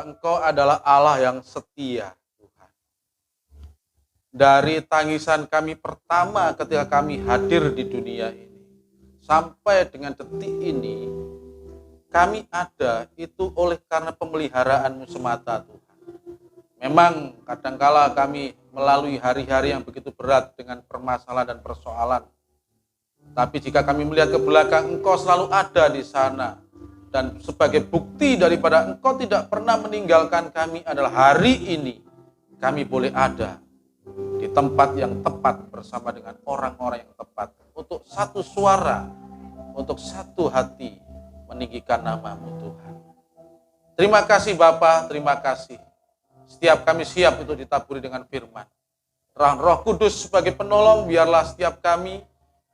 Engkau adalah Allah yang setia, Tuhan. Dari tangisan kami pertama ketika kami hadir di dunia ini, sampai dengan detik ini, kami ada itu oleh karena pemeliharaan-Mu semata, Tuhan. Memang kadangkala kami melalui hari-hari yang begitu berat dengan permasalahan dan persoalan. Tapi jika kami melihat ke belakang, Engkau selalu ada di sana. Dan sebagai bukti daripada Engkau tidak pernah meninggalkan kami adalah hari ini kami boleh ada di tempat yang tepat bersama dengan orang-orang yang tepat. Untuk satu suara, untuk satu hati meninggikan nama-Mu, Tuhan. Terima kasih Bapa, terima kasih. Setiap kami siap untuk ditaburi dengan firman. Roh Kudus sebagai penolong, biarlah setiap kami,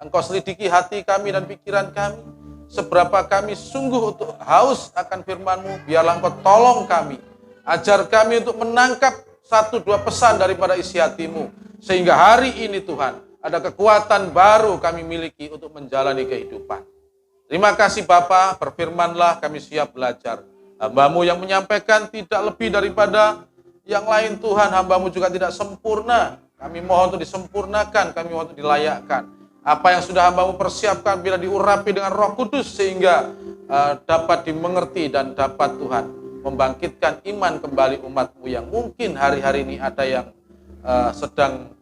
Engkau selidiki hati kami dan pikiran kami. Seberapa kami sungguh untuk haus akan firman-Mu, biarlah Engkau tolong kami. Ajar kami untuk menangkap satu dua pesan daripada isi hati-Mu. Sehingga hari ini Tuhan, ada kekuatan baru kami miliki untuk menjalani kehidupan. Terima kasih Bapa, berfirmanlah, kami siap belajar. Hamba-Mu yang menyampaikan tidak lebih daripada yang lain Tuhan, hamba-Mu juga tidak sempurna. Kami mohon untuk disempurnakan, kami mohon untuk dilayakkan. Apa yang sudah hamba-Mu persiapkan bila diurapi dengan Roh Kudus sehingga dapat dimengerti dan dapat Tuhan membangkitkan iman kembali umat-Mu yang mungkin hari-hari ini ada yang sedang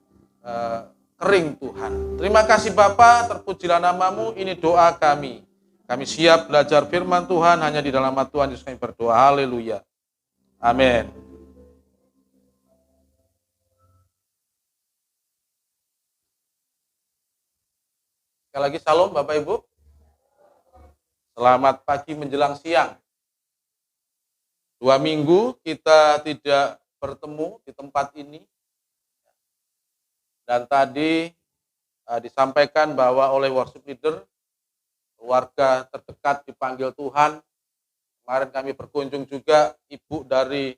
kering Tuhan. Terima kasih Bapa, terpujilah nama-Mu, ini doa kami. Kami siap belajar firman Tuhan, hanya di dalam nama Tuhan Yesus kami berdoa. Haleluya. Amin. Sekali lagi salam Bapak Ibu. Selamat pagi menjelang siang. 2 minggu kita tidak bertemu di tempat ini. Dan tadi disampaikan bahwa oleh worship leader, keluarga terdekat dipanggil Tuhan. Kemarin kami berkunjung juga, ibu dari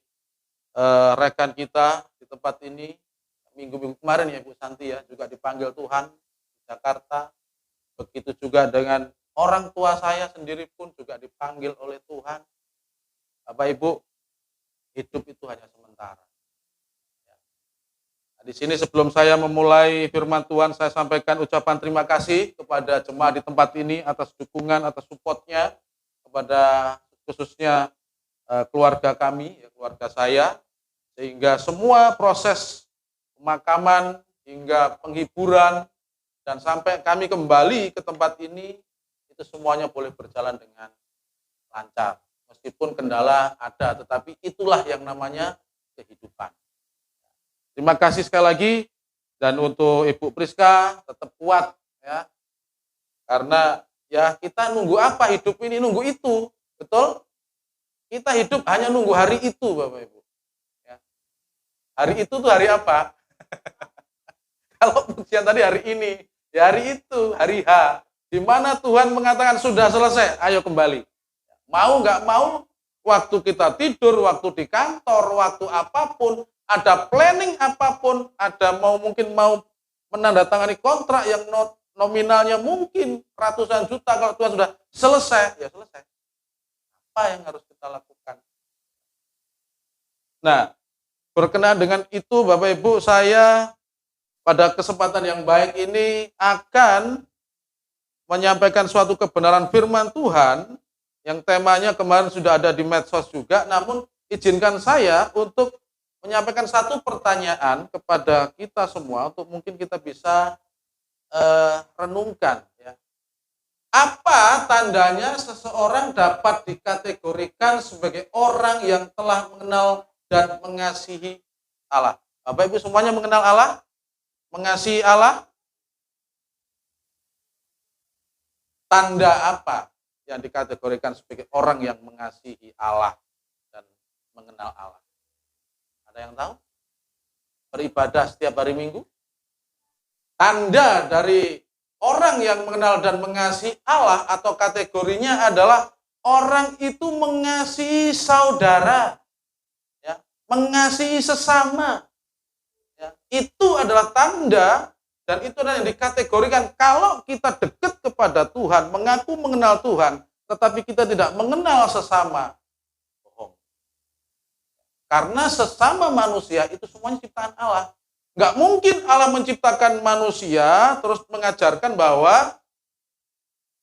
rekan kita di tempat ini. Minggu-minggu kemarin ya Ibu Santi ya, juga dipanggil Tuhan di Jakarta. Begitu juga dengan orang tua saya sendiri pun juga dipanggil oleh Tuhan. Bapak Ibu, hidup itu hanya sementara. Nah, di sini sebelum saya memulai firman Tuhan, saya sampaikan ucapan terima kasih kepada jemaat di tempat ini atas dukungan, atas supportnya, kepada khususnya keluarga kami, keluarga saya, sehingga semua proses pemakaman hingga penghiburan dan sampai kami kembali ke tempat ini, itu semuanya boleh berjalan dengan lancar. Meskipun kendala ada, tetapi itulah yang namanya kehidupan. Terima kasih sekali lagi, dan untuk Ibu Priska tetap kuat ya. Karena ya kita nunggu apa hidup ini, nunggu itu, betul? Kita hidup hanya nunggu hari itu, Bapak Ibu. Ya. Hari itu tuh hari apa? Kalau pujian tadi hari ini, ya hari itu, hari H, di mana Tuhan mengatakan sudah selesai, ayo kembali. Mau nggak mau, waktu kita tidur, waktu di kantor, waktu apapun, ada planning apapun, ada mungkin mau menandatangani kontrak yang nominalnya mungkin ratusan juta, kalau Tuhan sudah selesai, ya selesai. Apa yang harus kita lakukan? Nah, berkenaan dengan itu Bapak Ibu, saya pada kesempatan yang baik ini akan menyampaikan suatu kebenaran firman Tuhan yang temanya kemarin sudah ada di medsos juga, namun izinkan saya untuk menyampaikan satu pertanyaan kepada kita semua untuk mungkin kita bisa renungkan. Ya. Apa tandanya seseorang dapat dikategorikan sebagai orang yang telah mengenal dan mengasihi Allah? Bapak Ibu semuanya mengenal Allah? Mengasihi Allah? Tanda apa yang dikategorikan sebagai orang yang mengasihi Allah dan mengenal Allah? Ada yang tahu? Beribadah setiap hari Minggu? Tanda dari orang yang mengenal dan mengasihi Allah atau kategorinya adalah orang itu mengasihi saudara, ya, mengasihi sesama. Ya, itu adalah tanda dan itu adalah yang dikategorikan kalau kita dekat kepada Tuhan, mengaku mengenal Tuhan, tetapi kita tidak mengenal sesama. Bohong. Karena sesama manusia itu semuanya ciptaan Allah. Nggak mungkin Allah menciptakan manusia terus mengajarkan bahwa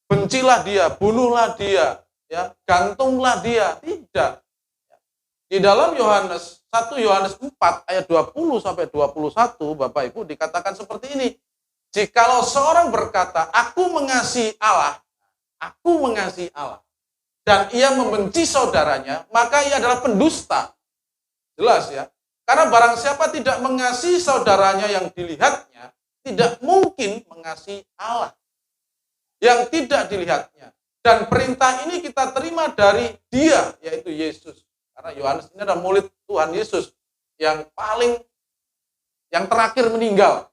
bencilah dia, bunuhlah dia, ya, gantunglah dia. Tidak. Di dalam Yohanes 1 Yohanes 4 ayat 20 sampai 21, Bapak Ibu, dikatakan seperti ini. Jikalau seorang berkata, aku mengasihi Allah, dan ia membenci saudaranya, maka ia adalah pendusta. Jelas ya. Karena barang siapa tidak mengasihi saudaranya yang dilihatnya, tidak mungkin mengasihi Allah yang tidak dilihatnya. Dan perintah ini kita terima dari Dia, yaitu Yesus. Karena Yohanes ini adalah murid Tuhan Yesus yang terakhir meninggal.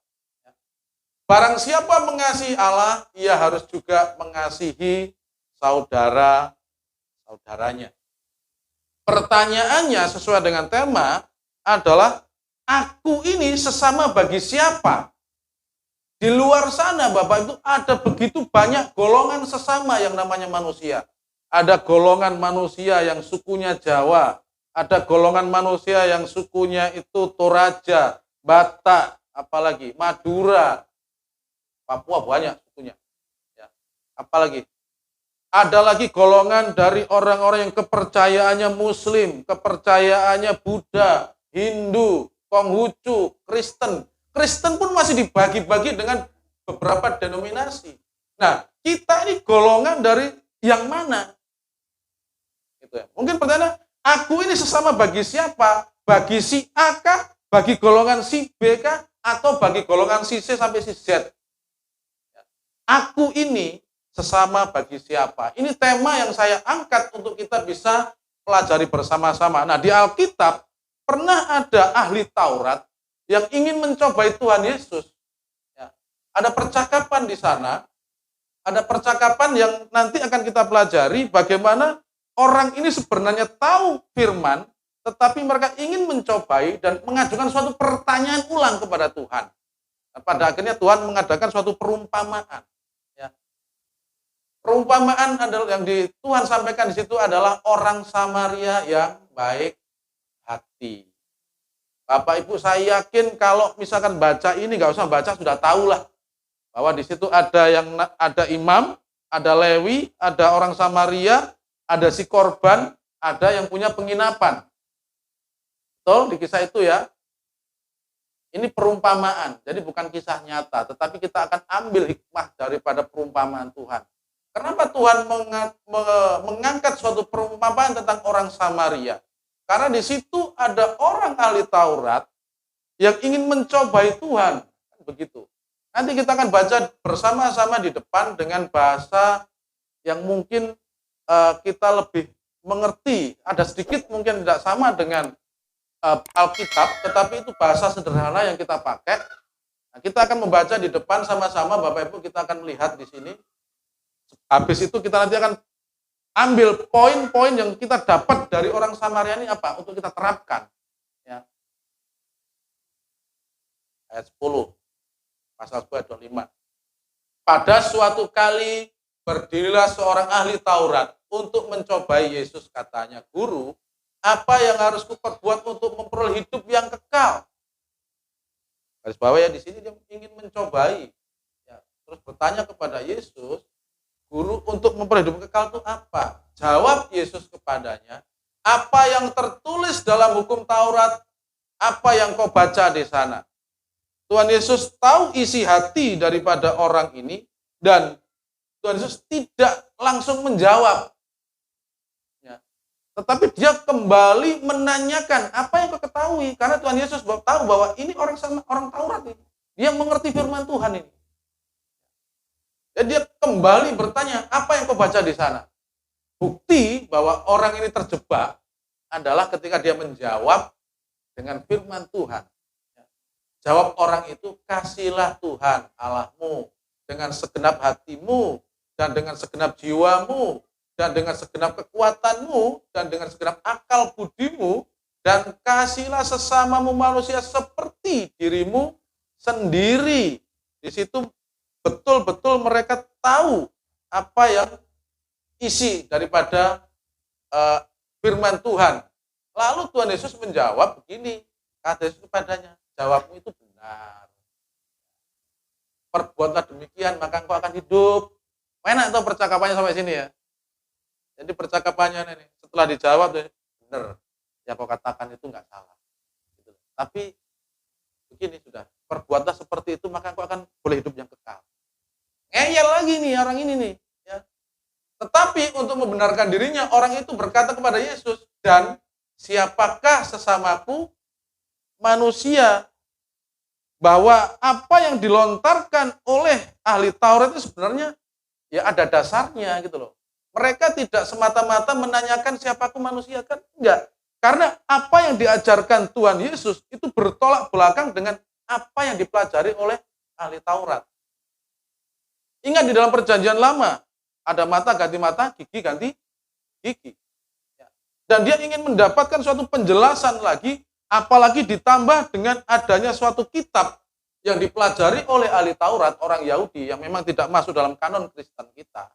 Barang siapa mengasihi Allah, ia harus juga mengasihi saudaranya. Pertanyaannya sesuai dengan tema adalah, aku ini sesama bagi siapa? Di luar sana, Bapak Ibu, ada begitu banyak golongan sesama yang namanya manusia. Ada golongan manusia yang sukunya Jawa, ada golongan manusia yang sukunya itu Toraja, Batak, apalagi Madura, Papua banyak sukunya. Ya. Apalagi ada lagi golongan dari orang-orang yang kepercayaannya Muslim, kepercayaannya Buddha, Hindu, Konghucu, Kristen. Kristen pun masih dibagi-bagi dengan beberapa denominasi. Nah, kita ini golongan dari yang mana? Gitu ya. Mungkin pertanyaan, aku ini sesama bagi siapa? Bagi si A kah? Bagi golongan si B kah? Atau bagi golongan si C sampai si Z? Aku ini sesama bagi siapa? Ini tema yang saya angkat untuk kita bisa pelajari bersama-sama. Nah, di Alkitab pernah ada ahli Taurat yang ingin mencobai Tuhan Yesus. Ya. Ada percakapan di sana, ada percakapan yang nanti akan kita pelajari bagaimana orang ini sebenarnya tahu firman, tetapi mereka ingin mencobai dan mengajukan suatu pertanyaan ulang kepada Tuhan. Nah, pada akhirnya Tuhan mengadakan suatu perumpamaan. Perumpamaan adalah yang Tuhan sampaikan di situ adalah orang Samaria yang baik hati. Bapak Ibu, saya yakin kalau misalkan baca ini nggak usah baca sudah tahulah bahwa di situ ada imam, ada Lewi, ada orang Samaria, ada si korban, ada yang punya penginapan. Betul di kisah itu ya. Ini perumpamaan, jadi bukan kisah nyata, tetapi kita akan ambil hikmah daripada perumpamaan Tuhan. Kenapa Tuhan mengangkat suatu perumpamaan tentang orang Samaria? Karena di situ ada orang ahli Taurat yang ingin mencobai Tuhan. Begitu. Nanti kita akan baca bersama-sama di depan dengan bahasa yang mungkin kita lebih mengerti. Ada sedikit mungkin tidak sama dengan Alkitab, tetapi itu bahasa sederhana yang kita pakai. Nah, kita akan membaca di depan sama-sama, Bapak Ibu, kita akan melihat di sini. Habis itu kita nanti akan ambil poin-poin yang kita dapat dari orang Samaria ini apa untuk kita terapkan. Ya. Ayat 10, pasal 10 ayat 25. Pada suatu kali berdirilah seorang ahli Taurat untuk mencobai Yesus, katanya, Guru, apa yang harus kuperbuat untuk memperoleh hidup yang kekal? Garis bawah ya, di sini dia ingin mencobai. Ya. Terus bertanya kepada Yesus, Guru, untuk memperoleh hidup kekal itu apa? Jawab Yesus kepadanya, apa yang tertulis dalam hukum Taurat, apa yang kau baca di sana? Tuhan Yesus tahu isi hati daripada orang ini, dan Tuhan Yesus tidak langsung menjawab. Ya. Tetapi dia kembali menanyakan, apa yang kau ketahui? Karena Tuhan Yesus tahu bahwa ini orang Taurat ini. Dia mengerti firman Tuhan ini. Jadi dia kembali bertanya, apa yang kau baca di sana? Bukti bahwa orang ini terjebak adalah ketika dia menjawab dengan firman Tuhan. Jawab orang itu, kasihlah Tuhan Allahmu dengan segenap hatimu, dan dengan segenap jiwamu, dan dengan segenap kekuatanmu, dan dengan segenap akal budimu, dan kasihlah sesamamu manusia seperti dirimu sendiri. Di situ betul-betul mereka tahu apa yang isi daripada firman Tuhan. Lalu Tuhan Yesus menjawab begini, kata Yesus kepadanya, jawabmu itu benar. Perbuatlah demikian, maka engkau akan hidup. Enak tuh percakapannya sampai sini ya. Jadi percakapannya ini, setelah dijawab, benar. Ya kau katakan itu nggak salah. Gitu. Tapi begini sudah, perbuatlah seperti itu, maka engkau akan boleh hidup yang kekal. Ngeyel lagi nih orang ini nih. Ya. Tetapi untuk membenarkan dirinya, orang itu berkata kepada Yesus, dan siapakah sesamaku? Manusia. Bahwa apa yang dilontarkan oleh ahli Taurat itu sebenarnya ya ada dasarnya gitu loh. Mereka tidak semata-mata menanyakan siapaku manusia, kan enggak. Karena apa yang diajarkan Tuhan Yesus itu bertolak belakang dengan apa yang dipelajari oleh ahli Taurat. Ingat di dalam perjanjian lama, ada mata ganti mata, gigi ganti gigi. Dan dia ingin mendapatkan suatu penjelasan lagi, apalagi ditambah dengan adanya suatu kitab yang dipelajari oleh ahli Taurat, orang Yahudi yang memang tidak masuk dalam kanon Kristen kita.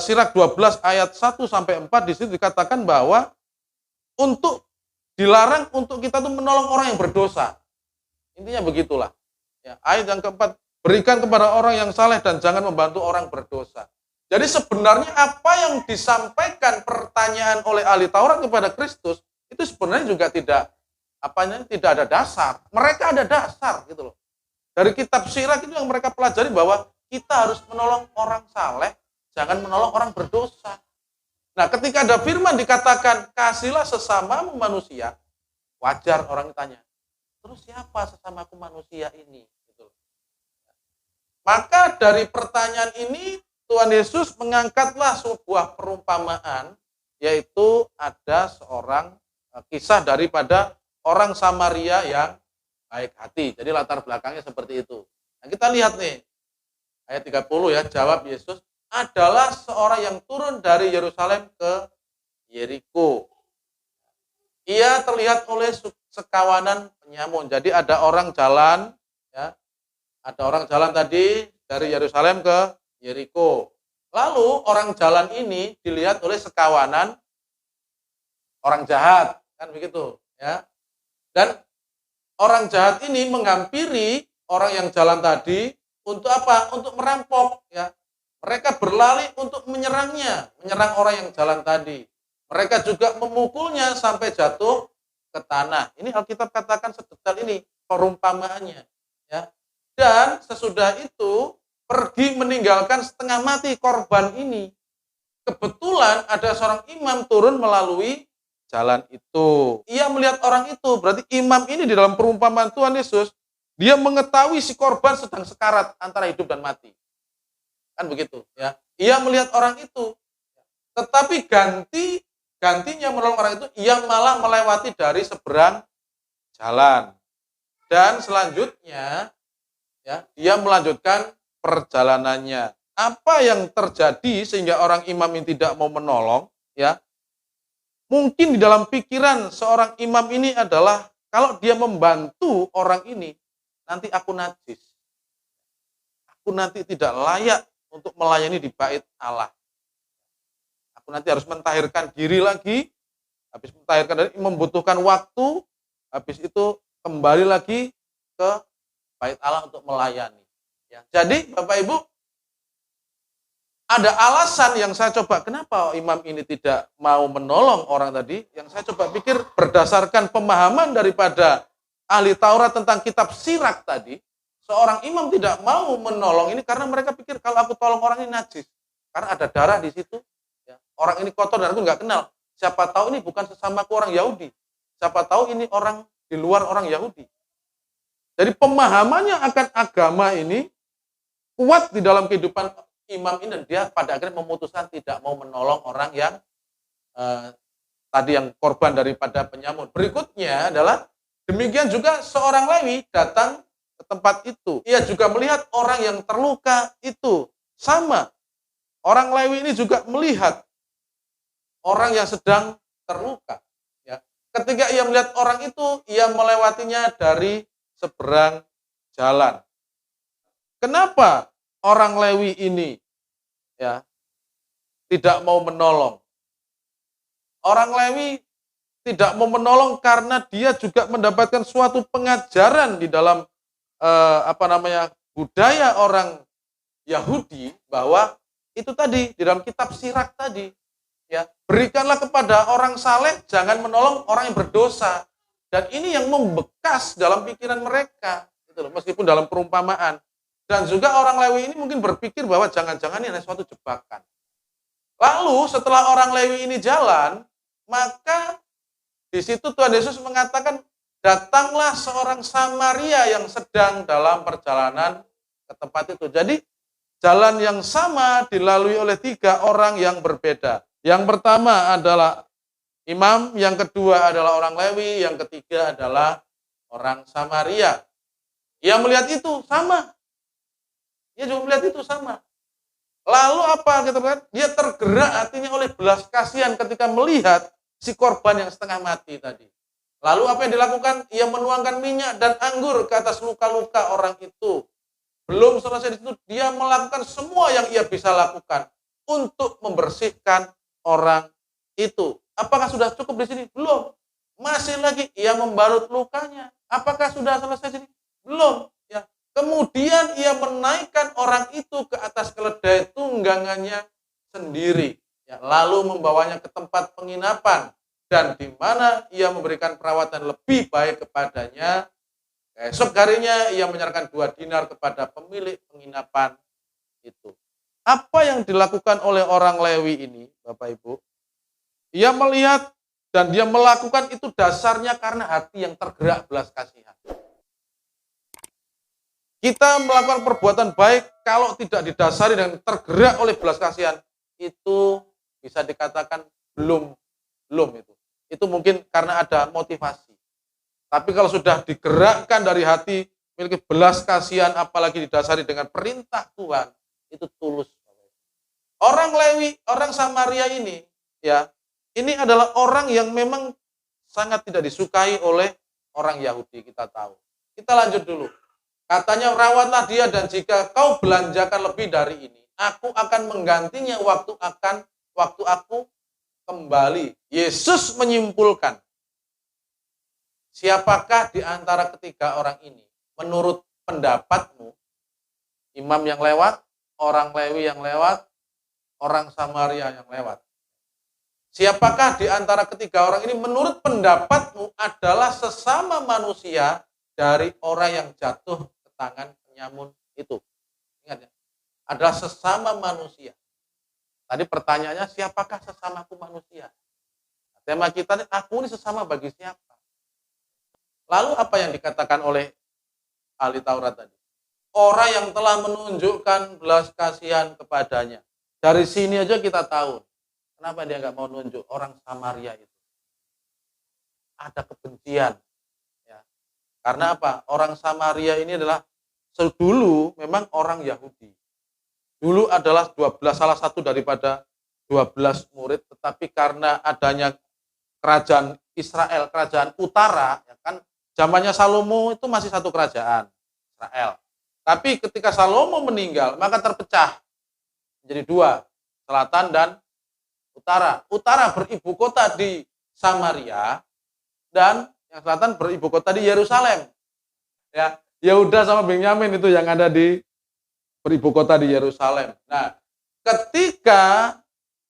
Sirak 12 ayat 1 sampai 4 di situ dikatakan bahwa untuk dilarang untuk kita tuh menolong orang yang berdosa. Intinya begitulah. Ya, ayat yang keempat, berikan kepada orang yang saleh dan jangan membantu orang berdosa. Jadi sebenarnya apa yang disampaikan pertanyaan oleh ahli Taurat kepada Kristus itu sebenarnya juga tidak ada dasar. Mereka ada dasar gitu loh. Dari kitab Sirak itu yang mereka pelajari bahwa kita harus menolong orang saleh, jangan menolong orang berdosa. Nah, ketika ada firman dikatakan kasihlah sesamamu manusia, wajar orang tanya, terus siapa sesamaku manusia ini? Gitu. Maka dari pertanyaan ini Tuhan Yesus mengangkatlah sebuah perumpamaan, yaitu ada seorang kisah daripada orang Samaria yang baik hati. Jadi latar belakangnya seperti itu. Nah, kita lihat nih, ayat 30 ya, jawab Yesus, adalah seorang yang turun dari Yerusalem ke Yeriko. Ia terlihat oleh sekawanan penyamun. Jadi ada orang jalan, ya, ada orang jalan tadi dari Yerusalem ke Yeriko. Lalu orang jalan ini dilihat oleh sekawanan orang jahat, kan begitu, ya. Dan orang jahat ini menghampiri orang yang jalan tadi untuk apa? Untuk merampok, ya. Mereka berlari untuk menyerangnya, menyerang orang yang jalan tadi. Mereka juga memukulnya sampai jatuh ke tanah. Ini Alkitab katakan sedetail ini perumpamaannya, ya. Dan sesudah itu pergi meninggalkan setengah mati korban ini. Kebetulan ada seorang imam turun melalui jalan itu. Ia melihat orang itu, berarti imam ini di dalam perumpamaan Tuhan Yesus, dia mengetahui si korban sedang sekarat antara hidup dan mati. Kan begitu, ya. Ia melihat orang itu, tetapi gantinya menolong orang itu, ia malah melewati dari seberang jalan. Dan selanjutnya, ya, dia melanjutkan perjalanannya. Apa yang terjadi sehingga orang imam ini tidak mau menolong, ya? Mungkin di dalam pikiran seorang imam ini adalah kalau dia membantu orang ini, nanti aku najis. Aku nanti tidak layak untuk melayani di bait Allah. Aku nanti harus mentahirkan diri lagi, habis mentahirkan diri membutuhkan waktu, habis itu kembali lagi ke bait Allah untuk melayani. Ya. Jadi Bapak Ibu, ada alasan yang saya coba, kenapa imam ini tidak mau menolong orang tadi, yang saya coba pikir berdasarkan pemahaman daripada ahli Taurat tentang kitab Sirak tadi, seorang imam tidak mau menolong ini karena mereka pikir kalau aku tolong orang ini najis, karena ada darah di situ, ya. Orang ini kotor dan aku nggak kenal, siapa tahu ini bukan sesamaku orang Yahudi, siapa tahu ini orang di luar orang Yahudi. Jadi pemahamannya akan agama ini kuat di dalam kehidupan imam ini, dan dia pada akhirnya memutuskan tidak mau menolong orang yang tadi yang korban daripada penyamun. Berikutnya adalah demikian juga seorang Lewi datang ke tempat itu. Ia juga melihat orang yang terluka itu. Sama, orang Lewi ini juga melihat orang yang sedang terluka. Ya. Ketika ia melihat orang itu, ia melewatinya dari seberang jalan. Kenapa orang Lewi ini, ya, tidak mau menolong? Orang Lewi tidak mau menolong karena dia juga mendapatkan suatu pengajaran di dalam budaya orang Yahudi, bahwa itu tadi di dalam kitab Sirak tadi, ya, berikanlah kepada orang saleh, jangan menolong orang yang berdosa. Dan ini yang membekas dalam pikiran mereka, gitu loh, meskipun dalam perumpamaan. Dan juga orang Lewi ini mungkin berpikir bahwa jangan-jangan ini ada suatu jebakan. Lalu setelah orang Lewi ini jalan, maka di situ Tuhan Yesus mengatakan, datanglah seorang Samaria yang sedang dalam perjalanan ke tempat itu. Jadi jalan yang sama dilalui oleh 3 orang yang berbeda. Yang pertama adalah imam, yang kedua adalah orang Lewi, yang ketiga adalah orang Samaria. Ia melihat itu sama. Dia juga melihat itu sama. Lalu apa kita lihat? Dia tergerak hatinya oleh belas kasihan ketika melihat si korban yang setengah mati tadi. Lalu apa yang dilakukan? Ia menuangkan minyak dan anggur ke atas luka-luka orang itu. Belum selesai di situ, dia melakukan semua yang ia bisa lakukan untuk membersihkan orang itu. Apakah sudah cukup di sini? Belum. Masih lagi ia membalut lukanya. Apakah sudah selesai di sini? Belum. Ya. Kemudian ia menaikkan orang itu ke atas keledai tunggangannya sendiri. Ya. Lalu membawanya ke tempat penginapan. Dan di mana ia memberikan perawatan lebih baik kepadanya. Esok harinya ia menyerahkan 2 dinar kepada pemilik penginapan itu. Apa yang dilakukan oleh orang Lewi ini, Bapak Ibu? Ia melihat dan dia melakukan itu dasarnya karena hati yang tergerak belas kasihan. Kita melakukan perbuatan baik kalau tidak didasari dan tergerak oleh belas kasihan, itu bisa dikatakan belum itu. Itu mungkin karena ada motivasi. Tapi kalau sudah digerakkan dari hati, memiliki belas kasihan, apalagi didasari dengan perintah Tuhan, itu tulus. Orang Lewi, orang Samaria ini, ya, ini adalah orang yang memang sangat tidak disukai oleh orang Yahudi, kita tahu. Kita lanjut dulu. Katanya, rawatlah dia dan jika kau belanjakan lebih dari ini, aku akan menggantinya waktu aku kembali. Yesus menyimpulkan, siapakah di antara ketiga orang ini menurut pendapatmu? Imam yang lewat, orang Lewi yang lewat, orang Samaria yang lewat. Siapakah di antara ketiga orang ini menurut pendapatmu adalah sesama manusia dari orang yang jatuh ke tangan penyamun itu? Ingat ya, adalah sesama manusia. Tadi pertanyaannya, siapakah sesamaku manusia? Tema kita ini, aku ini sesama bagi siapa? Lalu apa yang dikatakan oleh ahli Taurat tadi? Orang yang telah menunjukkan belas kasihan kepadanya. Dari sini aja kita tahu, kenapa dia nggak mau nunjuk orang Samaria itu. Ada kebencian. Ya. Karena apa? Orang Samaria ini adalah dulu memang orang Yahudi. Dulu adalah salah satu daripada 12 murid, tetapi karena adanya kerajaan Israel, kerajaan utara, ya kan, zamannya Salomo itu masih satu kerajaan, Israel. Tapi ketika Salomo meninggal, maka terpecah menjadi 2, selatan dan utara. Utara beribu kota di Samaria, dan yang selatan beribu kota di Yerusalem. Ya, Yehuda sama Benyamin itu yang ada di beribu kota di Yerusalem. Nah, ketika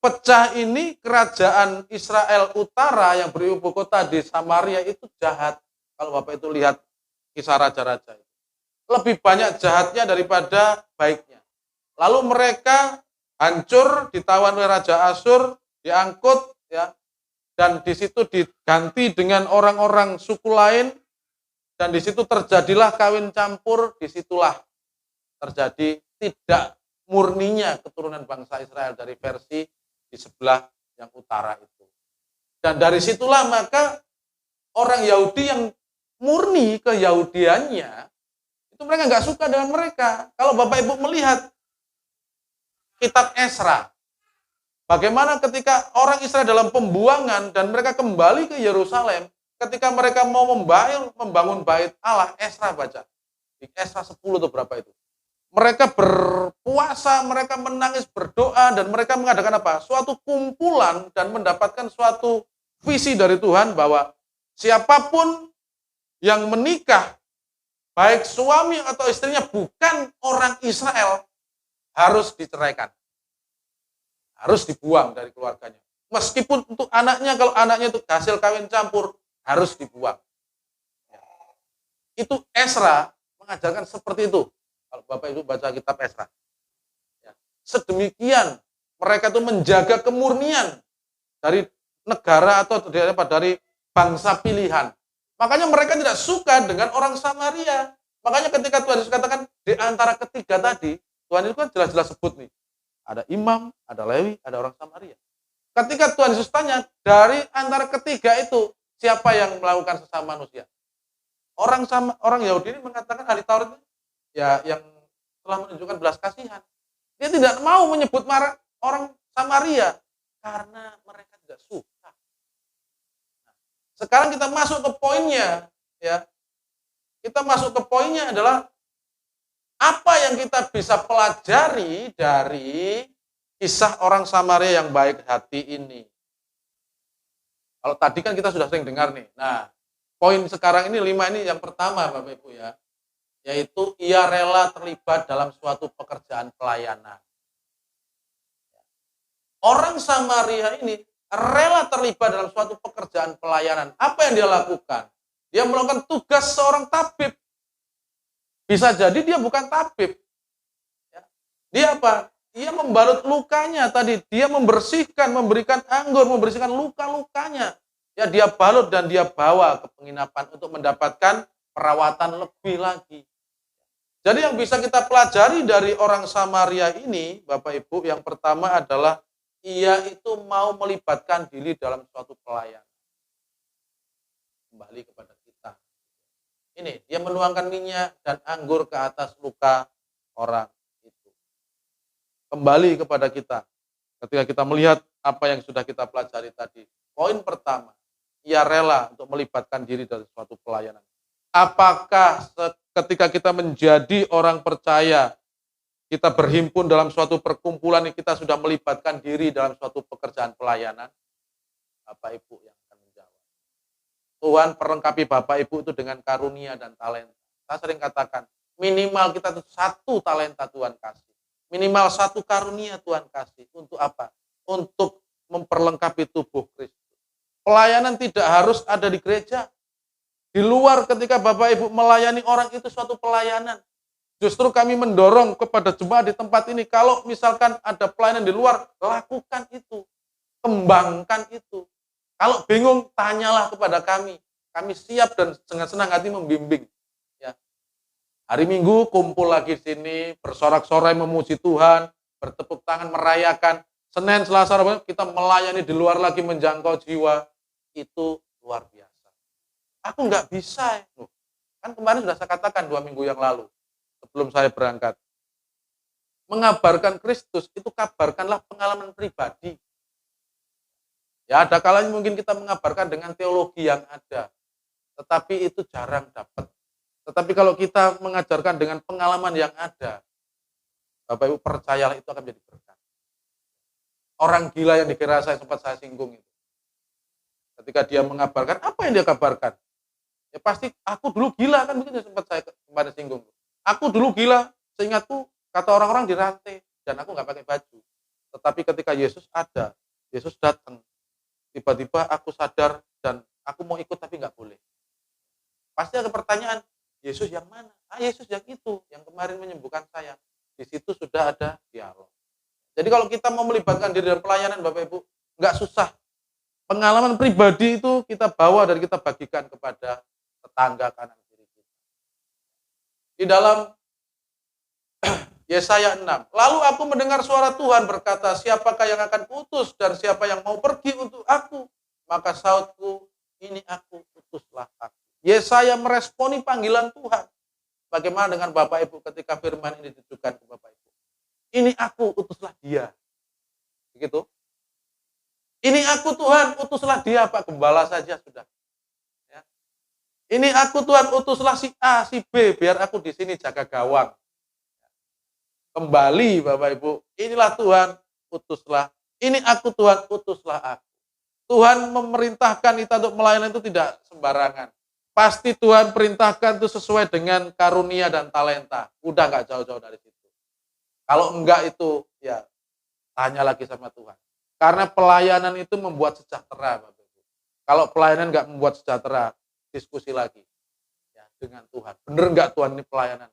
pecah ini, kerajaan Israel utara yang beribu kota di Samaria itu jahat. Kalau Bapak itu lihat kisah raja-raja itu, lebih banyak jahatnya daripada baiknya. Lalu mereka hancur, ditawan oleh Raja Asyur, diangkut, ya, dan di situ diganti dengan orang-orang suku lain, dan di situ terjadilah kawin campur, disitulah terjadi tidak murninya keturunan bangsa Israel dari versi di sebelah yang utara itu. Dan dari situlah maka orang Yahudi yang murni keyahudiannya, itu mereka nggak suka dengan mereka. Kalau Bapak Ibu melihat kitab Esra, bagaimana ketika orang Israel dalam pembuangan dan mereka kembali ke Yerusalem, ketika mereka mau membangun bait Allah, Esra baca. Di Esra 10 atau berapa itu. Mereka berpuasa, mereka menangis, berdoa, dan mereka mengadakan apa? Suatu kumpulan dan mendapatkan suatu visi dari Tuhan bahwa siapapun yang menikah, baik suami atau istrinya bukan orang Israel, harus diceraikan. Harus dibuang dari keluarganya. Meskipun untuk anaknya, kalau anaknya itu hasil kawin campur, harus dibuang. Itu Esra mengajarkan seperti itu. Kalau Bapak Ibu baca kitab Esra. Sedemikian mereka itu menjaga kemurnian dari negara atau dari bangsa pilihan. Makanya mereka tidak suka dengan orang Samaria. Makanya ketika Tuhan Yesus katakan di antara ketiga tadi, Tuhan Yesus kan jelas-jelas sebut nih. Ada imam, ada Lewi, ada orang Samaria. Ketika Tuhan Yesus tanya, dari antara ketiga itu, siapa yang melakukan sesama manusia? Orang Yahudi ini mengatakan ahli Taurat ya yang telah menunjukkan belas kasihan. Dia tidak mau menyebut orang Samaria karena mereka tidak suka. Sekarang kita masuk ke poinnya, ya. Kita masuk ke poinnya adalah apa yang kita bisa pelajari dari kisah orang Samaria yang baik hati ini. Kalau tadi kan kita sudah sering dengar nih. Nah, poin sekarang ini 5 ini yang pertama Bapak Ibu ya. Yaitu ia rela terlibat dalam suatu pekerjaan pelayanan. Orang Samaria ini rela terlibat dalam suatu pekerjaan pelayanan. Apa yang dia lakukan? Dia melakukan tugas seorang tabib. Bisa jadi dia bukan tabib. Dia apa? Dia membalut lukanya tadi. Dia membersihkan, memberikan anggur, membersihkan luka-lukanya. Ya, dia balut dan dia bawa ke penginapan untuk mendapatkan perawatan lebih lagi. Jadi yang bisa kita pelajari dari orang Samaria ini, Bapak Ibu, yang pertama adalah ia itu mau melibatkan diri dalam suatu pelayanan. Kembali kepada kita. Ini, dia menuangkan minyak dan anggur ke atas luka orang itu. Kembali kepada kita. Ketika kita melihat apa yang sudah kita pelajari tadi. Poin pertama, ia rela untuk melibatkan diri dalam suatu pelayanan. Apakah ketika kita menjadi orang percaya, kita berhimpun dalam suatu perkumpulan, kita sudah melibatkan diri dalam suatu pekerjaan pelayanan? Bapak Ibu yang akan menjawab. Tuhan perlengkapi Bapak Ibu itu dengan karunia dan talenta. Saya sering katakan, minimal kita itu 1 talenta Tuhan kasih. Minimal 1 karunia Tuhan kasih. Untuk apa? Untuk memperlengkapi tubuh Kristus. Pelayanan tidak harus ada di gereja. Di luar ketika Bapak Ibu melayani orang itu suatu pelayanan. Justru kami mendorong kepada jemaat di tempat ini, kalau misalkan ada pelayanan di luar, lakukan itu. Kembangkan itu. Kalau bingung, tanyalah kepada kami. Kami siap dan dengan senang hati membimbing. Ya. Hari Minggu kumpul lagi di sini, bersorak-sorai memuji Tuhan, bertepuk tangan merayakan. Senin, Selasa, Rabu kita melayani di luar lagi menjangkau jiwa. Itu luar biasa. Aku nggak bisa. Kan kemarin sudah saya katakan 2 minggu yang lalu, sebelum saya berangkat. Mengabarkan Kristus, itu kabarkanlah pengalaman pribadi. Ya, ada kalanya mungkin kita mengabarkan dengan teologi yang ada, tetapi itu jarang dapat. Tetapi kalau kita mengajarkan dengan pengalaman yang ada, Bapak Ibu percayalah itu akan menjadi berkat. Orang gila yang dikira sempat saya singgung itu. Ketika dia mengabarkan, apa yang dia kabarkan? Ya pasti, aku dulu gila, kan mungkin sempat saya kemarin singgung. Aku dulu gila, seingatku kata orang-orang dirantai, dan aku nggak pakai baju. Tetapi ketika Yesus ada, Yesus datang, tiba-tiba aku sadar dan aku mau ikut tapi nggak boleh. Pasti ada pertanyaan, Yesus yang mana? Yesus yang itu, yang kemarin menyembuhkan saya. Di situ sudah ada dialog. Jadi kalau kita mau melibatkan diri dalam pelayanan, Bapak Ibu, nggak susah. Pengalaman pribadi itu kita bawa dan kita bagikan kepada tetangga kanan kiri kita. Di dalam Yesaya 6, lalu aku mendengar suara Tuhan berkata, siapakah yang akan kuutus dan siapa yang mau pergi untuk aku? Maka sautku, ini aku, utuslah aku. Yesaya meresponi panggilan Tuhan. Bagaimana dengan Bapak Ibu ketika firman ini ditujukan ke Bapak Ibu? Ini aku, utuslah dia. Begitu. Ini aku Tuhan, utuslah dia, Pak Gembala saja sudah. Ya. Ini aku Tuhan, utuslah si A, si B, biar aku di sini jaga gawang. Kembali Bapak Ibu, inilah Tuhan, utuslah. Ini aku Tuhan, utuslah aku. Tuhan memerintahkan kita untuk melayani itu tidak sembarangan. Pasti Tuhan perintahkan itu sesuai dengan karunia dan talenta. Udah nggak jauh-jauh dari situ. Kalau enggak itu, ya tanya lagi sama Tuhan. Karena pelayanan itu membuat sejahtera, Bapak Ibu. Kalau pelayanan nggak membuat sejahtera, diskusi lagi ya, dengan Tuhan. Bener nggak Tuhan ini pelayanan?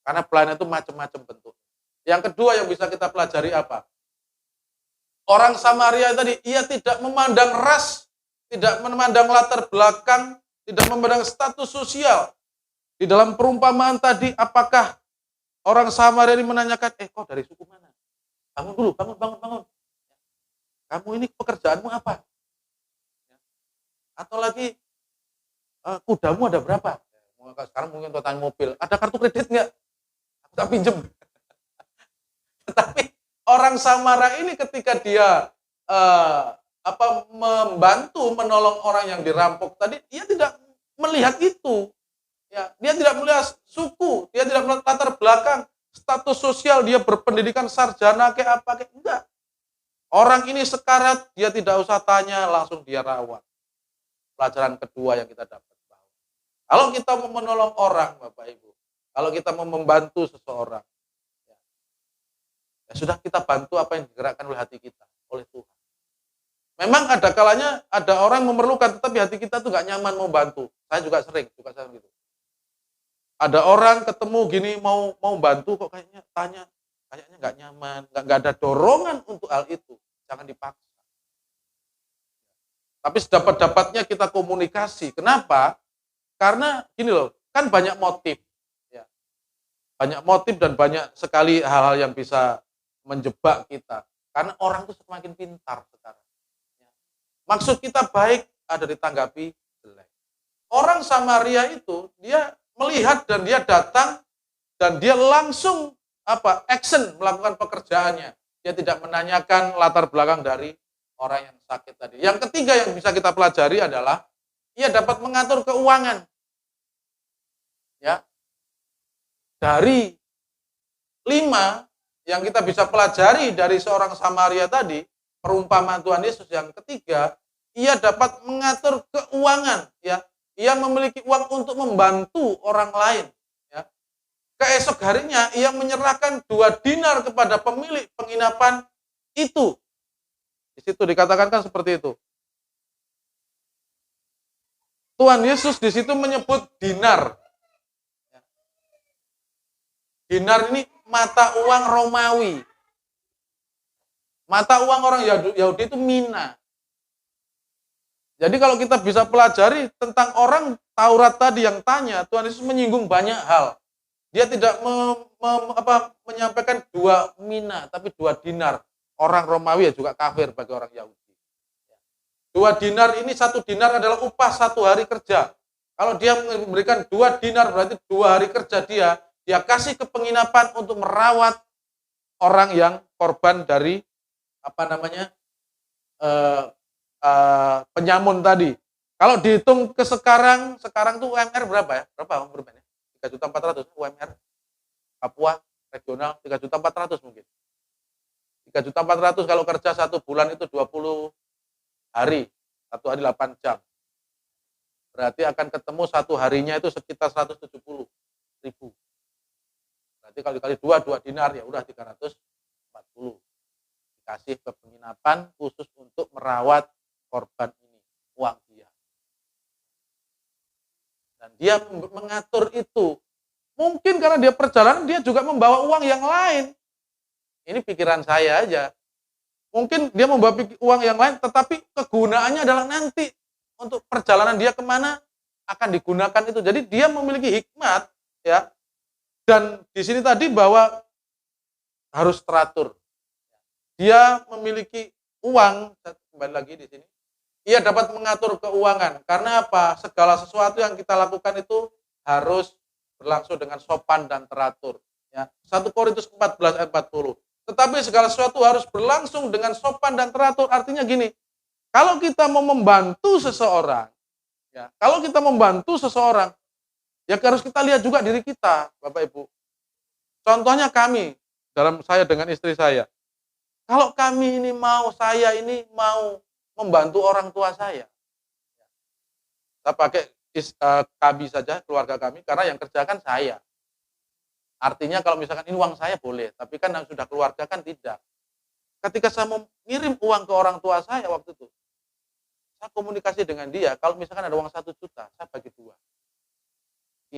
Karena pelayanan itu macam-macam bentuk. Yang kedua yang bisa kita pelajari apa? Orang Samaria tadi, ia tidak memandang ras, tidak memandang latar belakang, tidak memandang status sosial. Di dalam perumpamaan tadi, apakah orang Samaria ini menanyakan, kau dari suku mana? Bangun dulu, bangun. Kamu ini pekerjaanmu apa? Atau lagi, kudamu ada berapa? Sekarang mungkin kau tanya mobil, ada kartu kredit nggak? Aku tak pinjem. Tetapi orang Samaria ini ketika dia membantu menolong orang yang dirampok tadi, dia tidak melihat itu. Ya, dia tidak melihat suku, dia tidak melihat latar belakang, status sosial, dia berpendidikan sarjana kayak apa kayak enggak. Orang ini sekarat, dia tidak usah tanya, langsung dia rawat. Pelajaran kedua yang kita dapat. Kalau kita mau menolong orang, Bapak Ibu, kalau kita mau membantu seseorang, ya sudah kita bantu apa yang digerakkan oleh hati kita, oleh Tuhan. Memang ada kalanya ada orang memerlukan, tetapi hati kita tuh gak nyaman mau bantu. Saya juga sering gitu. Ada orang ketemu gini mau bantu kok kayaknya nggak nyaman, nggak ada dorongan untuk hal itu. Jangan dipaksa. Tapi sedapat-dapatnya kita komunikasi. Kenapa? Karena gini loh, kan banyak motif. Ya. Banyak motif dan banyak sekali hal-hal yang bisa menjebak kita. Karena orang itu semakin pintar sekarang. Ya. Maksud kita baik, ada ditanggapi jelek. Orang Samaria itu, dia melihat dan dia datang dan dia langsung action melakukan pekerjaannya. Dia tidak menanyakan latar belakang dari orang yang sakit tadi. Yang ketiga yang bisa kita pelajari adalah ia dapat mengatur keuangan. Ya. Dari 5 yang kita bisa pelajari dari seorang Samaria tadi, perumpamaan Tuhan Yesus yang ketiga, ia dapat mengatur keuangan, ya. Ia memiliki uang untuk membantu orang lain. Ya. Keesok harinya ia menyerahkan 2 dinar kepada pemilik penginapan itu. Di situ dikatakan kan seperti itu. Tuhan Yesus di situ menyebut dinar. Dinar ini mata uang Romawi. Mata uang orang Yahudi itu mina. Jadi kalau kita bisa pelajari tentang orang Taurat tadi yang tanya, Tuhan Yesus menyinggung banyak hal. Dia tidak menyampaikan 2 mina, tapi 2 dinar. Orang Romawi ya juga kafir bagi orang Yahudi. 2 dinar ini, 1 dinar adalah upah 1 hari kerja. Kalau dia memberikan 2 dinar berarti 2 hari kerja dia kasih ke penginapan untuk merawat orang yang korban dari penyamun tadi. Kalau dihitung ke sekarang tuh UMR berapa ya? Berapa UMR-nya? 3.400.000 UMR. Papua regional 3.400.000 mungkin. 3.400.000 kalau kerja 1 bulan itu 20 hari. 1 hari 8 jam. Berarti akan ketemu 1 harinya itu sekitar 170.000. Berarti kalau dikali 2 dinar ya udah 340. Dikasih ke penginapan khusus untuk merawat korban ini, uang dia. Dan dia mengatur itu. Mungkin karena dia perjalanan, dia juga membawa uang yang lain. Ini pikiran saya aja. Mungkin dia membawa uang yang lain, tetapi kegunaannya adalah nanti. Untuk perjalanan dia kemana akan digunakan itu. Jadi dia memiliki hikmat, ya. Dan di sini tadi bahwa harus teratur. Dia memiliki uang, kembali lagi di sini. Ia dapat mengatur keuangan. Karena apa? Segala sesuatu yang kita lakukan itu harus berlangsung dengan sopan dan teratur. Ya. 1 Korintus 14 ayat 40. Tetapi segala sesuatu harus berlangsung dengan sopan dan teratur. Artinya gini, kalau kita mau membantu seseorang, ya, ya harus kita lihat juga diri kita, Bapak Ibu. Contohnya kami, saya dengan istri saya. Kalau saya ini mau membantu orang tua saya. Saya pakai kami saja, keluarga kami, karena yang kerjakan saya. Artinya kalau misalkan ini uang saya boleh, tapi kan yang sudah keluarga kan tidak. Ketika saya mau ngirim uang ke orang tua saya waktu itu, saya komunikasi dengan dia, kalau misalkan ada uang 1 juta, saya bagi 2.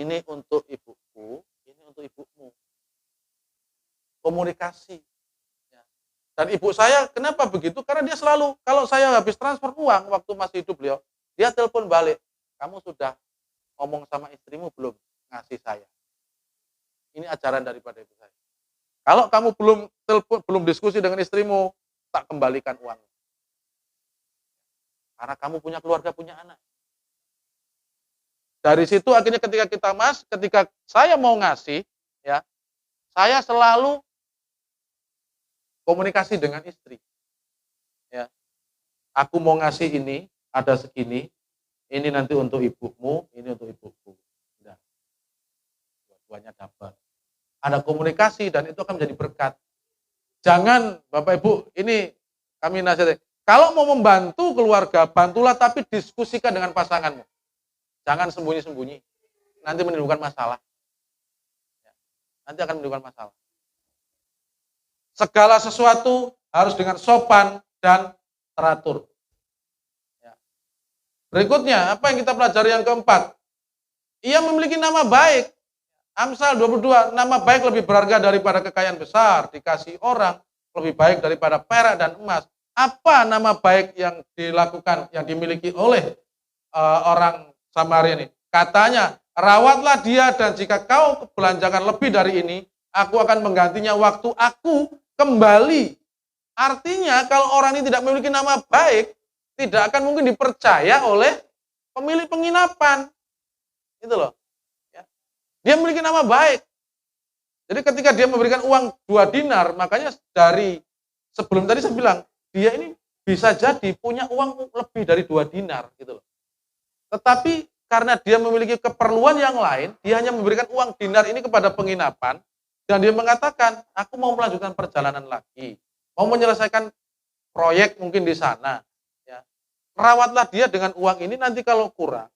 Ini untuk ibuku, ini untuk ibumu. Komunikasi. Ya. Dan ibu saya kenapa begitu? Karena dia selalu, kalau saya habis transfer uang waktu masih hidup beliau, dia telepon balik, kamu sudah ngomong sama istrimu belum ngasih saya? Ini ajaran daripada ibu saya. Kalau kamu belum diskusi dengan istrimu, tak kembalikan uang. Karena kamu punya keluarga, punya anak. Dari situ akhirnya ketika saya mau ngasih, ya, saya selalu komunikasi dengan istri. Ya. Aku mau ngasih ini, ada segini, ini nanti untuk ibumu, ini untuk ibuku. Udah. Dua-duanya dapat. Ada komunikasi dan itu akan menjadi berkat. Jangan Bapak Ibu, ini kami nasihat. Kalau mau membantu keluarga, bantulah tapi diskusikan dengan pasanganmu. Jangan sembunyi-sembunyi. Nanti menimbulkan masalah. Nanti akan menimbulkan masalah. Segala sesuatu harus dengan sopan dan teratur. Berikutnya, apa yang kita pelajari yang keempat? Ia memiliki nama baik. Amsal 22, nama baik lebih berharga daripada kekayaan besar, dikasih orang, lebih baik daripada perak dan emas. Apa nama baik yang dilakukan, yang dimiliki oleh orang Samaria ini? Katanya, rawatlah dia dan jika kau belanjakan lebih dari ini, aku akan menggantinya waktu aku kembali. Artinya, kalau orang ini tidak memiliki nama baik, tidak akan mungkin dipercaya oleh pemilik penginapan. Itu loh. Dia memiliki nama baik. Jadi ketika dia memberikan uang 2 dinar, makanya dari sebelum tadi saya bilang, dia ini bisa jadi punya uang lebih dari 2 dinar gitu loh. Tetapi karena dia memiliki keperluan yang lain, dia hanya memberikan uang dinar ini kepada penginapan dan dia mengatakan, aku mau melanjutkan perjalanan lagi, mau menyelesaikan proyek mungkin di sana. Ya. Rawatlah dia dengan uang ini, nanti kalau kurang,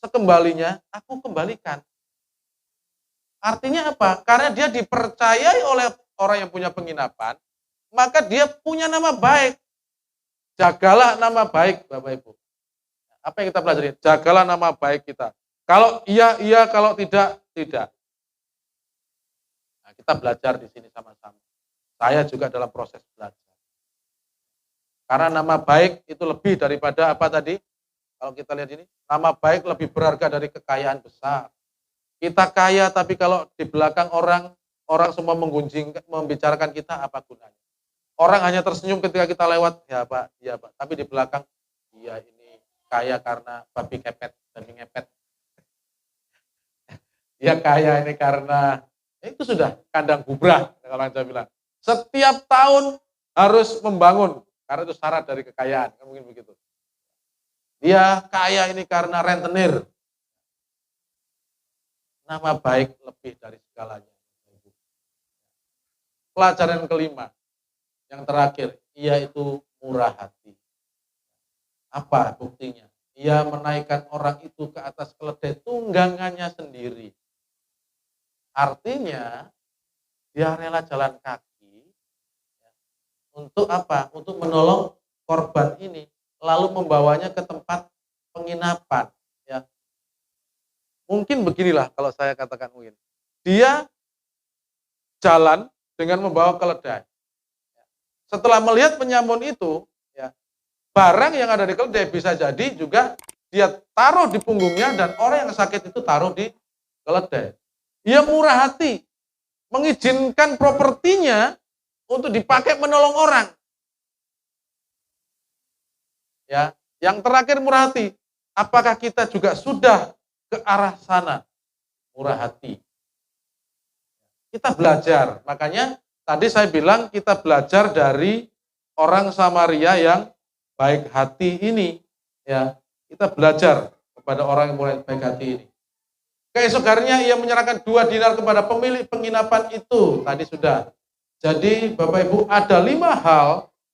sekembalinya aku kembalikan. Artinya apa? Karena dia dipercayai oleh orang yang punya penginapan, maka dia punya nama baik. Jagalah nama baik, Bapak Ibu. Apa yang kita pelajari? Jagalah nama baik kita. Kalau iya, iya, kalau tidak, tidak. Nah, kita belajar di sini sama-sama. Saya juga dalam proses belajar. Karena nama baik itu lebih daripada apa tadi? Kalau kita lihat ini, nama baik lebih berharga dari kekayaan besar. Kita kaya, tapi kalau di belakang orang semua membicarakan kita, apa gunanya? Orang hanya tersenyum ketika kita lewat, ya Pak, ya Pak. Tapi di belakang, iya ini kaya karena babi ngepet. Ya kaya ini karena, itu sudah kandang bubrah, kalau saya bilang. Setiap tahun harus membangun, karena itu syarat dari kekayaan, kan mungkin begitu. Dia kaya ini karena rentenir. Nama baik lebih dari segalanya. Pelajaran kelima, yang terakhir, yaitu murah hati. Apa buktinya? Ia menaikkan orang itu ke atas keledai tunggangannya sendiri. Artinya, dia rela jalan kaki untuk apa? Untuk menolong korban ini, lalu membawanya ke tempat penginapan. Ya. Mungkin beginilah kalau saya katakan mungkin. Dia jalan dengan membawa keledai. Setelah melihat penyamun itu, ya, barang yang ada di keledai bisa jadi juga dia taruh di punggungnya dan orang yang sakit itu taruh di keledai. Dia murah hati, mengizinkan propertinya untuk dipakai menolong orang. Ya, yang terakhir murah hati. Apakah kita juga sudah ke arah sana, murah hati? Kita belajar, makanya tadi saya bilang kita belajar dari orang Samaria yang baik hati ini, ya. Kita belajar kepada orang yang mulai baik hati ini. Keesok harinya ia menyerahkan 2 dinar kepada pemilik penginapan itu, tadi sudah. Jadi Bapak Ibu ada 5 hal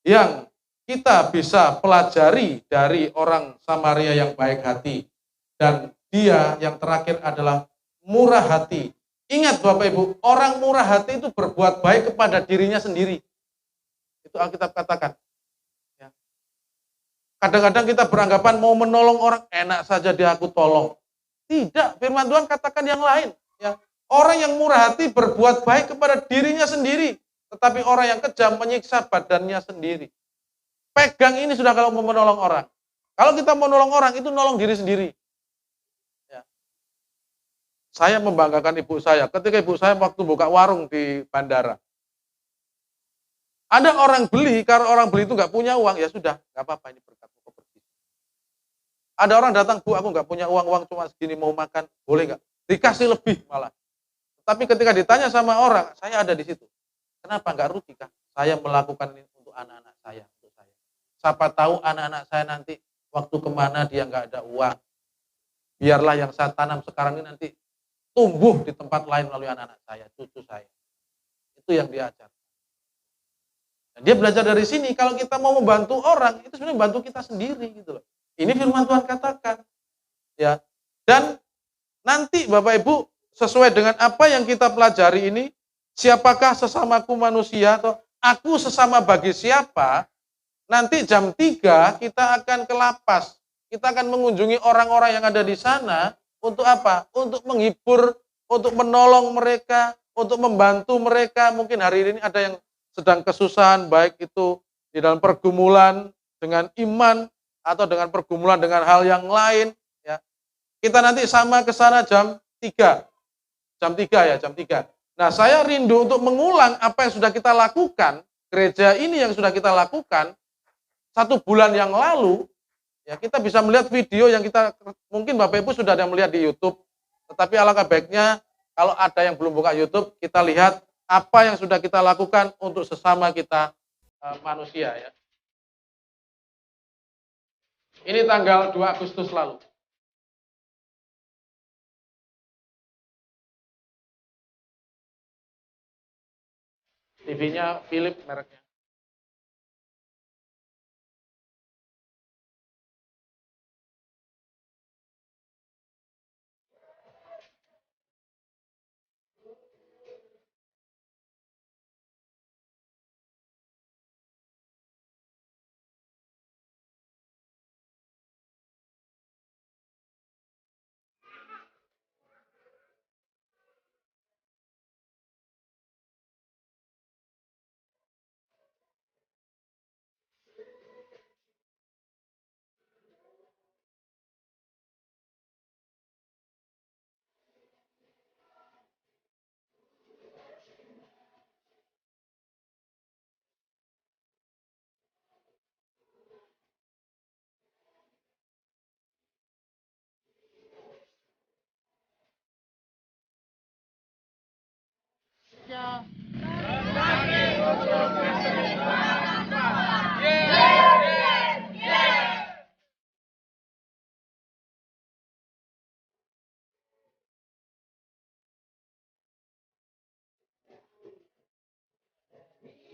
yang kita bisa pelajari dari orang Samaria yang baik hati. Dan dia yang terakhir adalah murah hati. Ingat Bapak Ibu, orang murah hati itu berbuat baik kepada dirinya sendiri. Itu Alkitab katakan. Ya. Kadang-kadang kita beranggapan mau menolong orang, enak saja dia aku tolong. Tidak, firman Tuhan katakan yang lain. Ya. Orang yang murah hati berbuat baik kepada dirinya sendiri. Tetapi orang yang kejam menyiksa badannya sendiri. Pegang ini sudah kalau mau menolong orang. Kalau kita mau menolong orang, itu nolong diri sendiri. Ya. Saya membanggakan ibu saya. Ketika ibu saya waktu buka warung di bandara. Ada orang beli, karena orang beli itu nggak punya uang, ya sudah, nggak apa-apa, ini berkat kok pergi. Ada orang datang, Bu, aku nggak punya uang cuma segini mau makan, boleh nggak? Dikasih lebih malah. Tapi ketika ditanya sama orang, saya ada di situ. Kenapa nggak rugi kah? Saya melakukan ini untuk anak-anak saya, untuk saya. Siapa tahu anak-anak saya nanti waktu kemana dia nggak ada uang. Biarlah yang saya tanam sekarang ini nanti tumbuh di tempat lain melalui anak-anak saya, cucu saya. Itu yang diajar. Dia belajar dari sini, kalau kita mau membantu orang, itu sebenarnya membantu kita sendiri gitu loh. Ini firman Tuhan katakan. Ya. Dan nanti Bapak Ibu, sesuai dengan apa yang kita pelajari ini, siapakah sesamaku manusia atau aku sesama bagi siapa, nanti jam 3 kita akan ke lapas. Kita akan mengunjungi orang-orang yang ada di sana, untuk apa? Untuk menghibur, untuk menolong mereka, untuk membantu mereka. Mungkin hari ini ada yang sedang kesusahan, baik itu di dalam pergumulan dengan iman atau dengan pergumulan dengan hal yang lain. Ya. Kita nanti sama ke sana jam 3. Jam 3 ya, jam 3. Nah, saya rindu untuk mengulang apa yang sudah kita lakukan, gereja ini yang sudah kita lakukan, 1 bulan yang lalu, ya kita bisa melihat video yang kita, mungkin Bapak Ibu sudah ada melihat di YouTube, tetapi alangkah baiknya kalau ada yang belum buka YouTube, kita lihat apa yang sudah kita lakukan untuk sesama kita manusia ya. Ini tanggal 2 Agustus lalu. TV-nya Philips mereknya. Ya.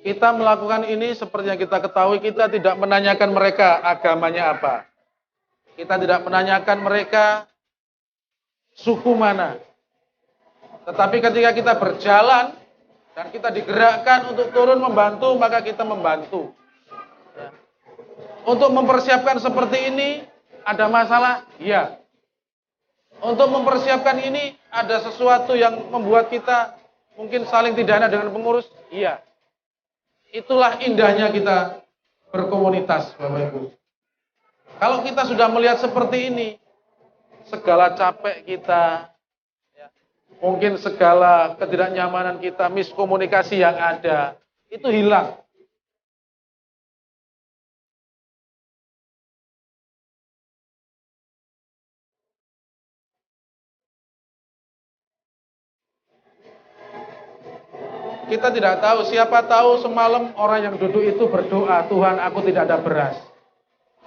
Kita melakukan ini seperti yang kita ketahui, kita tidak menanyakan mereka agamanya apa. Kita tidak menanyakan mereka suku mana. Tetapi ketika kita berjalan dan kita digerakkan untuk turun membantu, maka kita membantu. Ya. Untuk mempersiapkan seperti ini, ada masalah? Iya. Untuk mempersiapkan ini, ada sesuatu yang membuat kita mungkin saling tidak enak dengan pengurus? Iya. Itulah indahnya kita berkomunitas, Bapak Ibu. Kalau kita sudah melihat seperti ini, segala capek kita, ya, mungkin segala ketidaknyamanan kita, miskomunikasi yang ada, itu hilang. Kita tidak tahu, siapa tahu semalam orang yang duduk itu berdoa, Tuhan aku tidak ada beras,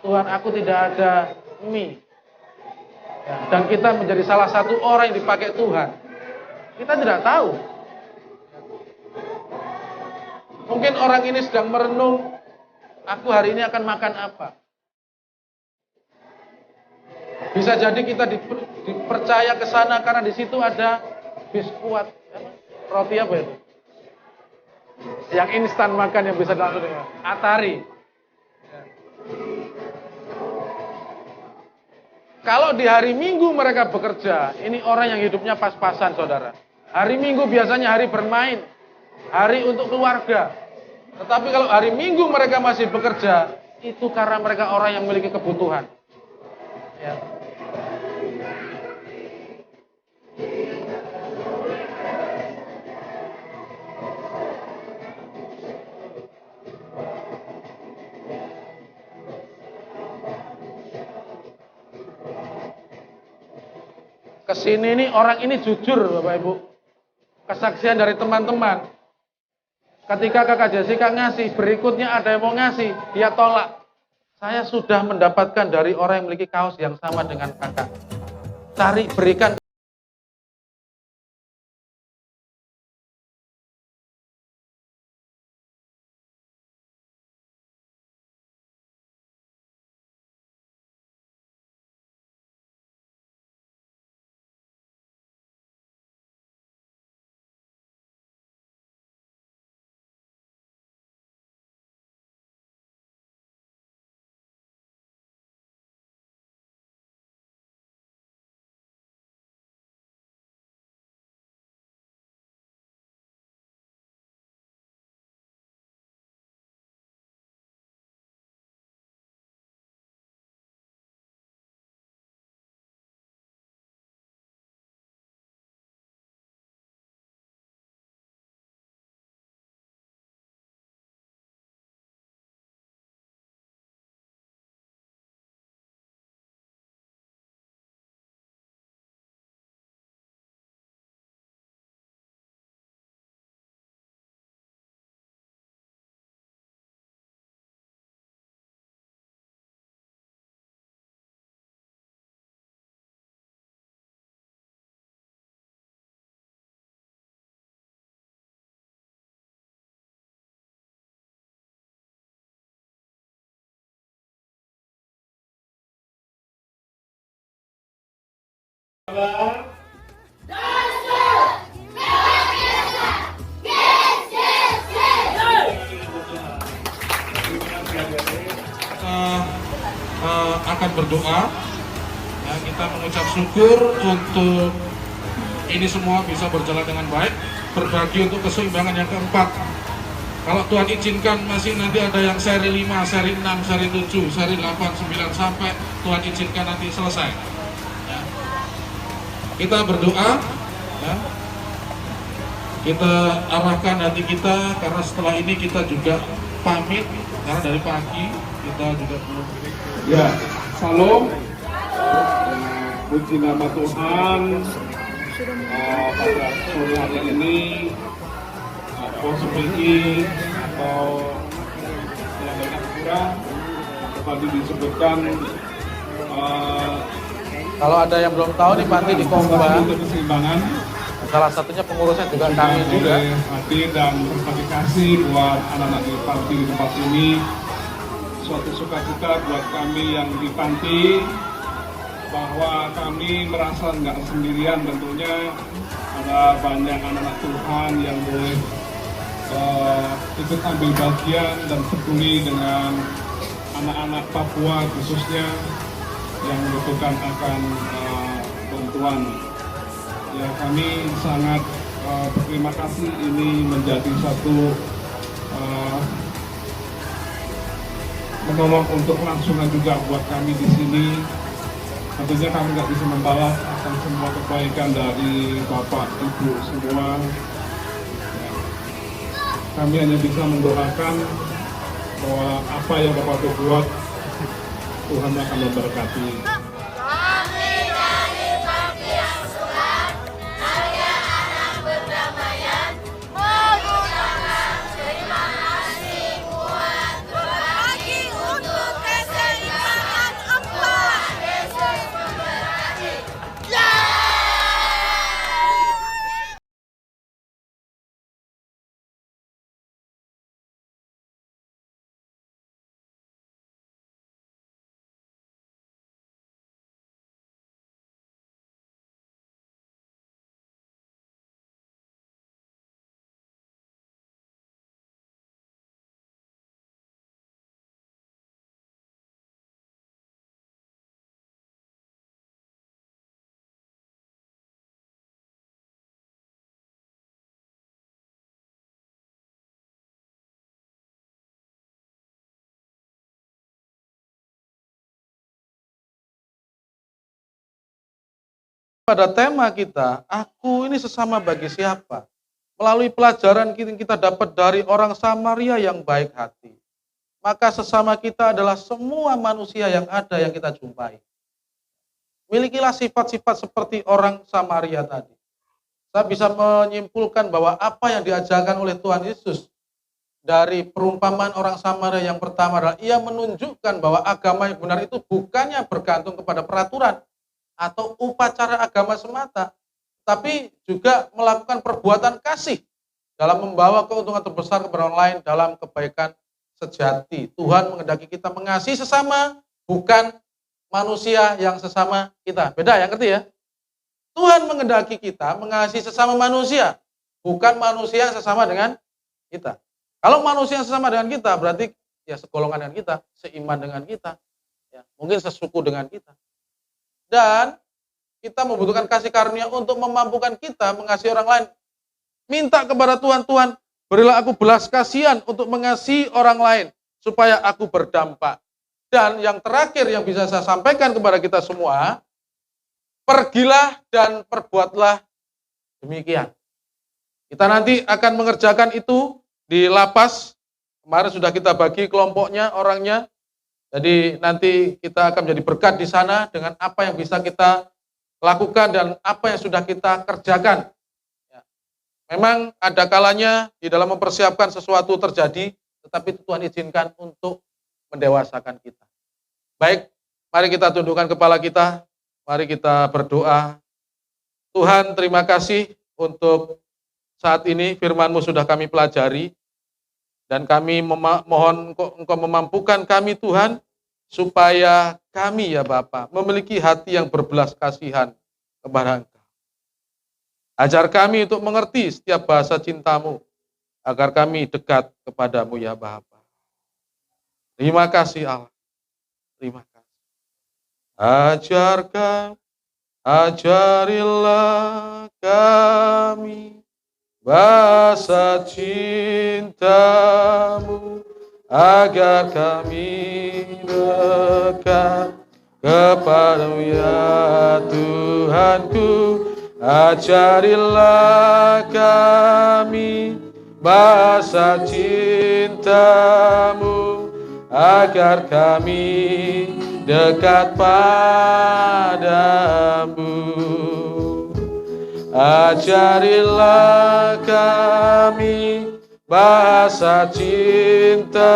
Tuhan aku tidak ada mie. Ya, dan kita menjadi salah satu orang yang dipakai Tuhan. Kita tidak tahu. Mungkin orang ini sedang merenung, Aku hari ini akan makan apa? Bisa jadi kita dipercaya ke sana karena di situ ada biskuit, roti apa itu? Yang instan makan yang bisa langsung dengan Atari. Kalau di hari Minggu mereka bekerja, ini orang yang hidupnya pas-pasan, saudara. Hari Minggu biasanya hari bermain, hari untuk keluarga. Tetapi kalau hari Minggu mereka masih bekerja, itu karena mereka orang yang memiliki kebutuhan. Ya. Kesini nih orang ini jujur Bapak Ibu. Kesaksian dari teman-teman. Ketika kakak Jessica ngasih, berikutnya ada yang mau ngasih, dia tolak. Saya sudah mendapatkan dari orang yang memiliki kaos yang sama dengan kakak. Cari, berikan. Akan berdoa, ya, kita mengucap syukur untuk ini semua bisa berjalan dengan baik, berbagi untuk keseimbangan yang keempat. Kalau Tuhan izinkan masih nanti ada yang seri 5, seri 6, seri 7, seri 8, 9 sampai Tuhan izinkan nanti selesai. Ya. Kita berdoa, ya. Kita arahkan hati kita karena setelah ini kita juga pamit karena dari pagi kita juga belum. Ya, salam. Puji nama Tuhan. Pada sore hari ini, Bos Vicky atau yang banyak kurang tadi disebutkan. Kalau ada yang belum tahu nih Panti di Komba, keseimbangan. salah satunya pengurusnya juga kami juga. Hadir dan terima kasih buat anak-anak di Panti di tempat ini. Suatu sukacita buat kami yang di Panti, bahwa kami merasa nggak sendirian. Tentunya ada banyak anak-anak Tuhan yang boleh ikut ambil bagian dan peduli dengan anak-anak Papua khususnya yang membutuhkan akan bantuan. Ya, kami sangat berterima kasih. Ini menjadi satu menolong untuk kelangsungan juga buat kami di sini. Tentunya kami nggak bisa membalas akan semua kebaikan dari Bapak Ibu semua. Ya. Kami hanya bisa mendoakan bahwa apa yang Bapak Ibu buat, Tuhan akan memberkati. pada tema kita, aku ini sesama bagi siapa? Melalui pelajaran kita dapat dari orang Samaria yang baik hati. Maka sesama kita adalah semua manusia yang ada yang kita jumpai. Milikilah sifat-sifat seperti orang Samaria tadi. Saya bisa menyimpulkan bahwa apa yang diajarkan oleh Tuhan Yesus dari perumpamaan orang Samaria yang pertama adalah ia menunjukkan bahwa agama yang benar itu bukannya bergantung kepada peraturan atau upacara agama semata, tapi juga melakukan perbuatan kasih dalam membawa keuntungan terbesar kepada orang lain dalam kebaikan sejati. Tuhan menghendaki kita mengasihi sesama, bukan manusia yang sesama kita. Beda ya, ngerti ya? Tuhan menghendaki kita mengasihi sesama manusia, bukan manusia yang sesama dengan kita. Kalau manusia yang sesama dengan kita, berarti ya segolongan dengan kita, seiman dengan kita, ya, mungkin sesuku dengan kita. Dan kita membutuhkan kasih karunia untuk memampukan kita mengasihi orang lain. Minta kepada Tuhan, Tuhan, berilah aku belas kasihan untuk mengasihi orang lain, supaya aku berdampak. Dan yang terakhir yang bisa saya sampaikan kepada kita semua, pergilah dan perbuatlah demikian. Kita nanti akan mengerjakan itu di lapas. Kemarin sudah kita bagi kelompoknya, orangnya. Jadi nanti kita akan menjadi berkat di sana dengan apa yang bisa kita lakukan dan apa yang sudah kita kerjakan. Ya. Memang ada kalanya di dalam mempersiapkan sesuatu terjadi, tetapi Tuhan izinkan untuk mendewasakan kita. Baik, mari kita tundukkan kepala kita, mari kita berdoa. Tuhan, terima kasih untuk saat ini firman-Mu sudah kami pelajari, dan kami mohon Engkau memampukan kami Tuhan, supaya kami ya Bapa memiliki hati yang berbelas kasihan kepada Engkau. Ajar kami untuk mengerti setiap bahasa cinta-Mu, agar kami dekat kepada-Mu ya Bapa. Terima kasih Allah. Terima kasih. Ajarilah kami bahasa cinta-Mu, agar kami dekat kepada-Mu ya Tuhanku. Ajarilah kami bahasa cinta-Mu, agar kami dekat padamu. Ajarilah kami bahasa cinta-Mu,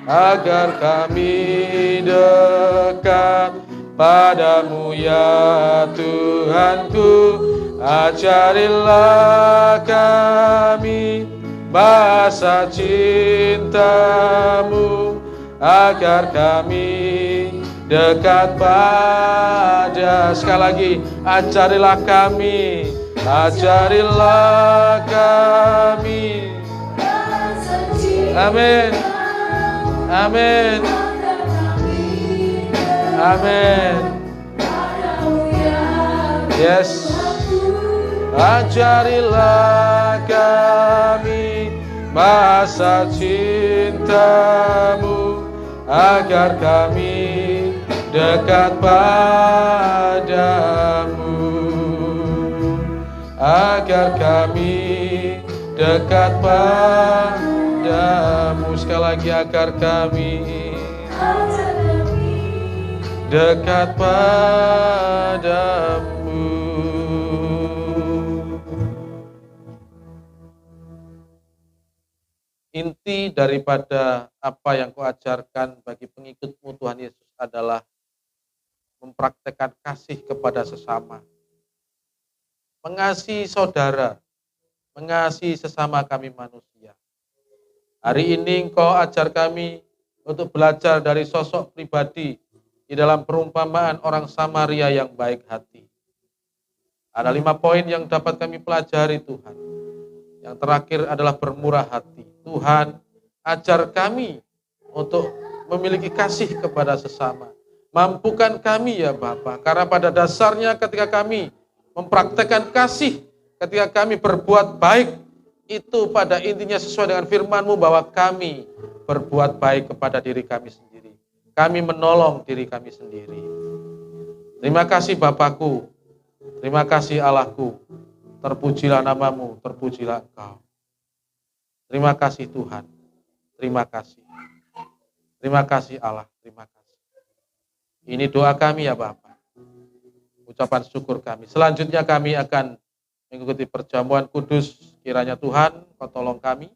agar kami dekat padamu ya Tuhanku. Ajarilah kami bahasa cinta-Mu, agar kami dekat pada. Sekali lagi, ajarilah kami, ajarilah kami. Amin, amin, amin. Yes, ajarilah kami bahasa cinta-Mu, agar kami dekat padamu, agar kami dekat padamu. Sekali lagi, agar kami dekat padamu. Inti daripada apa yang Kau ajarkan bagi pengikut-Mu Tuhan Yesus adalah mempraktekkan kasih kepada sesama, mengasihi saudara, mengasihi sesama kami manusia. Hari ini Engkau ajar kami untuk belajar dari sosok pribadi di dalam perumpamaan orang Samaria yang baik hati. Ada 5 poin yang dapat kami pelajari Tuhan. Yang terakhir adalah bermurah hati. Tuhan, ajar kami untuk memiliki kasih kepada sesama. Mampukan kami ya Bapa, karena pada dasarnya ketika kami mempraktekkan kasih, ketika kami berbuat baik, itu pada intinya sesuai dengan firman-Mu bahwa kami berbuat baik kepada diri kami sendiri. Kami menolong diri kami sendiri. Terima kasih Bapakku, terima kasih Allahku, terpujilah namamu, terpujilah Engkau. Terima kasih Tuhan, terima kasih. Terima kasih Allah, terima kasih. Ini doa kami ya Bapak, ucapan syukur kami. Selanjutnya kami akan mengikuti perjamuan kudus, kiranya Tuhan Kau tolong kami,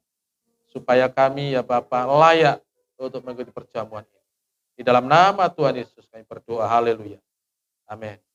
supaya kami ya Bapak layak untuk mengikuti perjamuan ini. Di dalam nama Tuhan Yesus kami berdoa, haleluya. Amin.